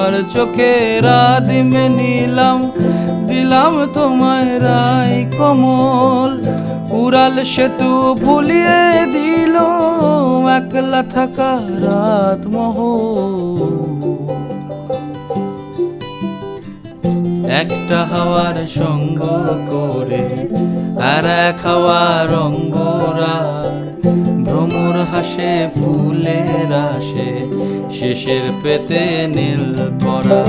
হাওয়ার চোখে রাদিমে নিলাম, দিলাম তোমায় রাই কমল। উড়াল সেতু ভুলিয়ে দিল একলা থাকা রাত মহল। একটা হাওয়ার সঙ্গ করে আর এক হাওয়ার অঙ্গরা, ভ্রমর হাসে ফুলের আসে শেষের পেতে নীল পরা।